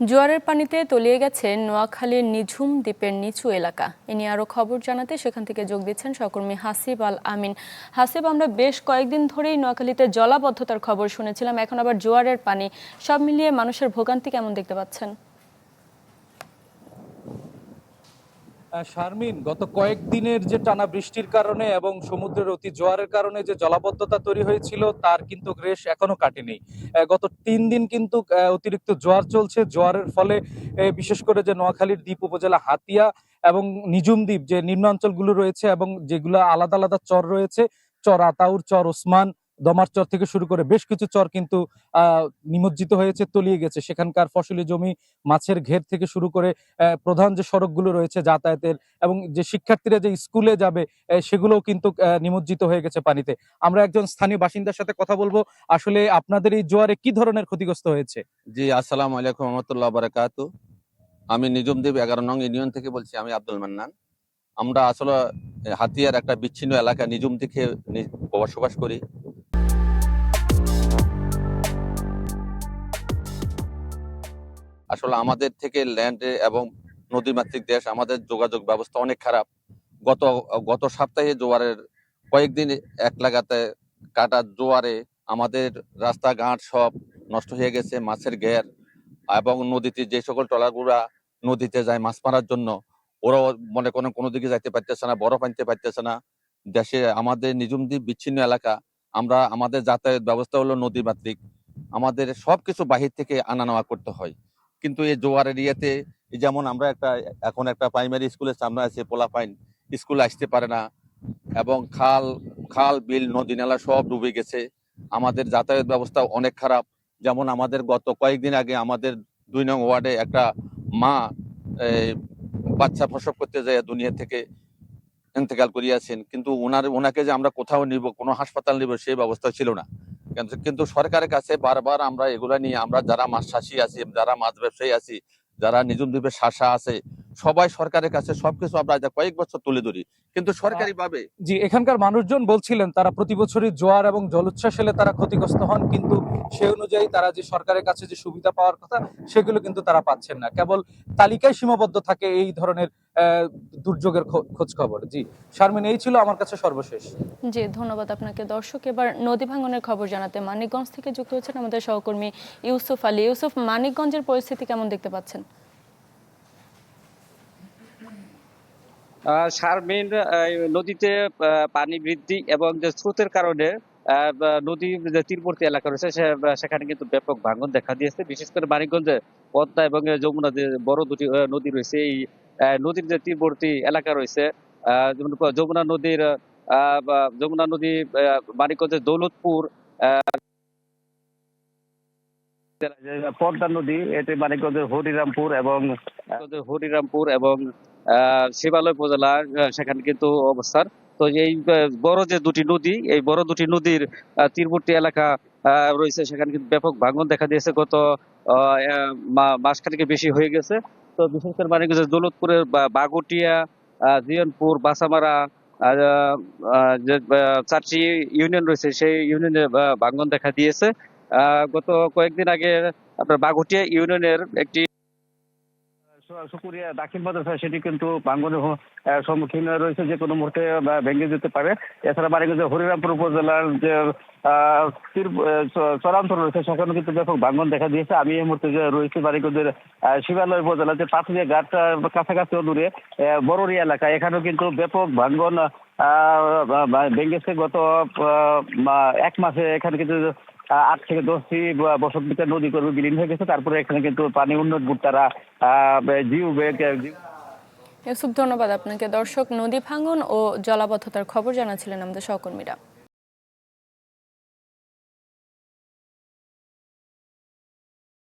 জোয়ারের পানিতে তলিয়ে গেছে নোয়াখালীর নিঝুম দ্বীপের নিচু এলাকা। এ নিয়ে আরও খবর জানাতে সেখান থেকে যোগ দিচ্ছেন সহকর্মী হাসিব আল আমিন। হাসিব, আমরা বেশ কয়েকদিন ধরেই নোয়াখালীতে জলাবদ্ধতার খবর শুনেছিলাম, এখন আবার জোয়ারের পানি, সব মিলিয়ে মানুষের ভোগান্তি কেমন দেখতে পাচ্ছেন? শারমিন, গত কয়েকদিনের যে টানা বৃষ্টির কারণে এবং সমুদ্রের অতি জোয়ারের কারণে যে জলাবদ্ধতা তৈরি হয়েছিল তার কিন্তু রেশ এখনো কাটেনি। গত 3 দিন কিন্তু অতিরিক্ত জোয়ার চলছে। জোয়ারের ফলে বিশেষ করে যে নোয়াখালীর দ্বীপ উপজেলা হাতিয়া এবং নিঝুম দ্বীপ যে নিম্নাঞ্চলগুলো রয়েছে এবং যেগুলো আলাদা আলাদা চর রয়েছে, চর আতাউর, চর ওসমান, দমার চর থেকে শুরু করে বেশ কিছু চর কিন্তু নিমজ্জিত হয়েছে, তলিয়ে গেছে। সেখানকার ফসলি জমি, মাছের ঘের থেকে শুরু করে প্রধান যে সড়কগুলো রয়েছে যাতায়াতের এবং যে শিক্ষার্থীরা যে স্কুলে যাবে সেগুলোও কিন্তু নিমজ্জিত হয়ে গেছে পানিতে। আমরা একজন স্থানীয় বাসিন্দার সাথে কথা বলবো, আসলে আপনাদের এই জোয়ারে কি ধরনের ক্ষতিগ্রস্ত হয়েছে? জি, আসসালামু আলাইকুম রহমতুল্লাহ বারাকাতু। আমি নিজমদ্বীপ 11 নং ইউনিয়ন থেকে বলছি। আমি আব্দুল মান্নান। আমরা আসলে হাতিয়ার একটা বিচ্ছিন্ন এলাকা নিজুম থেকে বসবাস করি। আসলে আমাদের থেকে ল্যান্ডে এবং নদীমাতৃক দেশ, আমাদের যোগাযোগ ব্যবস্থা অনেক খারাপ। গত গত সপ্তাহে জোয়ারের কয়েকদিন এক লাগাতে কাটা জোয়ারে আমাদের রাস্তাঘাট সব নষ্ট হয়ে গেছে। মাছের ঘের এবং নদীতে যে সকল ট্রলারগুলা নদীতে যায় মাছ মারার জন্য, ওরাও মনে করেন কোনো দিকে যাইতে পারতেছে না, বরফ আনতে পারতেছে না। দেশে আমাদের নিঝুম দ্বীপ বিচ্ছিন্ন এলাকা। আমাদের যাতায়াত ব্যবস্থা হলো নদী মাতৃক। আমাদের সবকিছু বাহির থেকে আনা নেওয়া করতে হয়। কিন্তু এই জোয়ারের ইয়েতে, যেমন আমরা এখন একটা প্রাইমারি স্কুলের সামনে আছে, পোলাপাইন স্কুলে আসতে পারে না এবং খাল খাল বিল নদী নালা সব ডুবে গেছে। আমাদের যাতায়াত ব্যবস্থা অনেক খারাপ। যেমন আমাদের গত কয়েকদিন আগে আমাদের 2 নং ওয়ার্ডে একটা মা বাচ্চা প্রসব করতে যায় দুনিয়া থেকে ইন্তেকাল করিয়াছেন, কিন্তু ওনাকে যে আমরা কোথাও নিব, কোনো হাসপাতাল নিব, সেই ব্যবস্থা ছিল না। কিন্তু সরকারের কাছে বারবার আমরা এগুলা নিয়ে, আমরা যারা মাছ চাষি আছি, যারা মাছ ব্যবসায়ী আছি, যারা নিজুম দ্বীপের শাসা আছে, সবাই সরকারের কাছে সবকিছু আমরা কয়েক বছর তুলে ধরি, কিন্তু সরকারি ভাবে। জি, এখানকার মানুষজন বলছিলেন তারা প্রতি বছরই জোয়ার এবং জলোচ্ছ্বাস এলে তারা ক্ষতিগ্রস্ত হন, কিন্তু সে অনুযায়ী তারা যে সরকারের কাছে যে সুবিধা পাওয়ার কথা সেগুলো কিন্তু তারা পাচ্ছেন না। কেবল তালিকায় সীমাবদ্ধ থাকে এই ধরনের দুর্যোগের খোঁজ খবর। জি শারমিন, এই ছিল আমার কাছে সর্বশেষ। জি, ধন্যবাদ আপনাকে। দর্শক, এবার নদী ভাঙনের খবর জানাতে মানিকগঞ্জ থেকে যুক্ত হচ্ছেন আমাদের সহকর্মী ইউসুফ আলী। ইউসুফ, মানিকগঞ্জের পরিস্থিতি কেমন দেখতে পাচ্ছেন? শারমিন, নদীতে পানি বৃদ্ধি এবং যে স্রোতের কারণে নদীর যে তীরবর্তী এলাকা রয়েছে সেখানে কিন্তু ব্যাপক ভাঙন দেখা দিয়েছে। বিশেষ করে মানিকগঞ্জে পদ্মা এবং যমুনা, যে বড় দুটি নদী রয়েছে, এই নদীর যে তীরবর্তী এলাকা রয়েছে, যেমন যমুনা নদী মানিকগঞ্জের দৌলতপুর, পদ্মা নদী, এটি মানিকগঞ্জের হরিরামপুর এবং শিবালয় উপজেলা, সেখানে কিন্তু অবস্থান। তো এই বড় যে দুটি নদী, এই বড় দুটি নদীর তীরবর্তী এলাকা রয়েছে, সেখানে কিন্তু ব্যাপক ভাঙন দেখা দিয়েছে। গত মাসখানেক বেশি হয়ে গেছে। তো বিশেষ করে মানিকগঞ্জের দৌলতপুরের বাগুটিয়া, জিয়নপুর, বাসামারা, যে 4টি ইউনিয়ন রয়েছে, সেই ইউনিয়নে ভাঙন দেখা দিয়েছে। গত কয়েকদিন আগে আপনার বাগুটিয়া ইউনিয়নের একটি সুকুরিয়া দাখিল মাদ্রাসা, সেটি কিন্তু ভাঙনের সম্মুখীন রয়েছে, যে কোনো মুহূর্তে ভেঙে যেতে পারে। এছাড়া মানিকগঞ্জের হরিরামপুর উপজেলার যে চরাঞ্চল রয়েছে, সেখানে কিন্তু ব্যাপক ভাঙন দেখা দিয়েছে। আমি এই মুহূর্তে রয়েছি মানিকগঞ্জের শিবালয় উপজেলার যে পাথুরিয়া ঘাট কাছাকাছি দূরে বড়রি এলাকা, এখানেও কিন্তু ব্যাপক ভাঙন ভেঙেছে। গত 1 মাসে এখানে কিন্তু 8 থেকে 10টি বসত ভিটার নদী কর্মী বিলীন হয়ে গেছে। তারপরে এখানে কিন্তু পানি উন্নত তারা ইউসুফ, ধন্যবাদ আপনাকে। দর্শক, নদী ভাঙন ও জলাবদ্ধতার খবর জানাচ্ছিলেন আমাদের সহকর্মীরা।